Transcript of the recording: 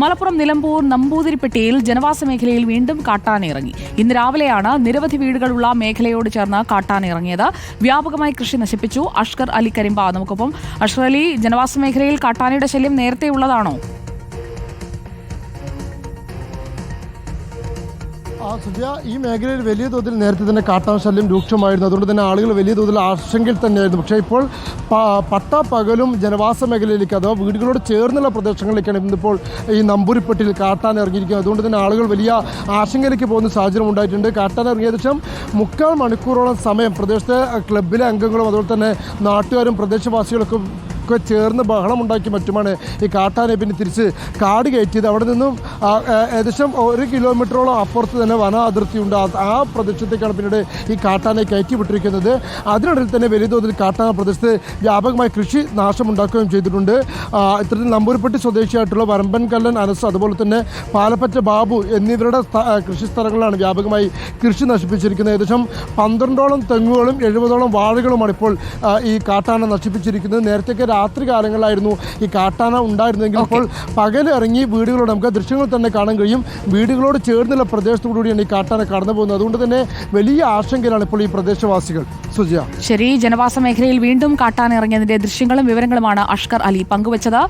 മലപ്പുറം നിലമ്പൂർ നമ്പൂതിരിപ്പെട്ടിയിൽ ജനവാസ മേഖലയിൽ വീണ്ടും കാട്ടാന ഇറങ്ങി. ഇന്ന് രാവിലെയാണ് നിരവധി വീടുകളുള്ള മേഖലയോട് ചേർന്ന് കാട്ടാന ഇറങ്ങിയത്. വ്യാപകമായി കൃഷി നശിപ്പിച്ചു. അഷ്കർ അലി കരിമ്പ നമുക്കൊപ്പം. അഷ്കർ അലി, ജനവാസ മേഖലയിൽ കാട്ടാനയുടെ ശല്യം നേരത്തെ ഉള്ളതാണോ? ഈ മേഖലയിൽ വലിയ തോതിൽ നേരത്തെ തന്നെ കാട്ടാന ശല്യം രൂക്ഷമായിരുന്നു. അതുകൊണ്ട് തന്നെ ആളുകൾ വലിയ തോതിൽ ആശങ്കയിൽ തന്നെയായിരുന്നു. പക്ഷേ ഇപ്പോൾ പട്ടാപ്പകലും ജനവാസ മേഖലയിലേക്ക് അഥവാ വീടുകളോട് ചേർന്നുള്ള പ്രദേശങ്ങളിലേക്കാണ് ഇന്നിപ്പോൾ ഈ നമ്പൂരിപ്പെട്ടിയിൽ കാട്ടാന ഇറങ്ങിയിരിക്കുന്നത്. അതുകൊണ്ട് തന്നെ ആളുകൾ വലിയ ആശങ്കയിലേക്ക് പോകുന്ന സാഹചര്യം ഉണ്ടായിട്ടുണ്ട്. കാട്ടാന ഇറങ്ങിയ ശേഷം 3/4 മണിക്കൂറോളം സമയം പ്രദേശത്തെ ക്ലബിലെ അംഗങ്ങളും അതുപോലെ തന്നെ നാട്ടുകാരും പ്രദേശവാസികളൊക്കെ ചേർന്ന് ബഹളമുണ്ടാക്കി മറ്റുമാണ് ഈ കാട്ടാനെ പിന്നെ തിരിച്ച് കാട് കയറ്റിയത്. അവിടെ നിന്നും ഏകദേശം 1 കിലോമീറ്ററോളം അപ്പുറത്ത് തന്നെ വന അതിർത്തിയുണ്ട്. ആ പ്രദേശത്തേക്കാണ് പിന്നീട് ഈ കാട്ടാനെ കയറ്റി വിട്ടിരിക്കുന്നത്. അതിനിടയിൽ തന്നെ വലിയ തോതിൽ കാട്ടാന പ്രദേശത്ത് വ്യാപകമായി കൃഷി നാശമുണ്ടാക്കുകയും ചെയ്തിട്ടുണ്ട്. ഇത്തരത്തിൽ നമ്പൂരിപ്പെട്ടി സ്വദേശിയായിട്ടുള്ള വരമ്പൻ കല്ലൻ അനസ് അതുപോലെ തന്നെ പാലപ്പറ്റ ബാബു എന്നിവരുടെ കൃഷി സ്ഥലങ്ങളിലാണ് വ്യാപകമായി കൃഷി നശിപ്പിച്ചിരിക്കുന്നത്. ഏകദേശം 12ഓളം തെങ്ങുകളും 70ഓളം വാഴകളുമാണ് ഇപ്പോൾ ഈ കാട്ടാന നശിപ്പിച്ചിരിക്കുന്നത്. നേരത്തെ രാത്രി കാലങ്ങളിലായിരുന്നു ഈ കാട്ടാന ഉണ്ടായിരുന്നെങ്കിൽ ഇപ്പോൾ പകലിറങ്ങി വീടുകളോട് നമുക്ക് ദൃശ്യങ്ങൾ തന്നെ കാണാൻ കഴിയും. വീടുകളോട് ചേർന്നുള്ള പ്രദേശത്തോടുകൂടിയാണ് ഈ കാട്ടാന കടന്നു പോകുന്നത്. അതുകൊണ്ട് തന്നെ വലിയ ആശങ്കയിലാണ് ഇപ്പോൾ ഈ പ്രദേശവാസികൾ. സുജിയ, ശരി. ജനവാസ മേഖലയിൽ വീണ്ടും കാട്ടാന ഇറങ്ങിയതിന്റെ ദൃശ്യങ്ങളും വിവരങ്ങളുമാണ് അഷ്കർ അലി പങ്കുവച്ചത്.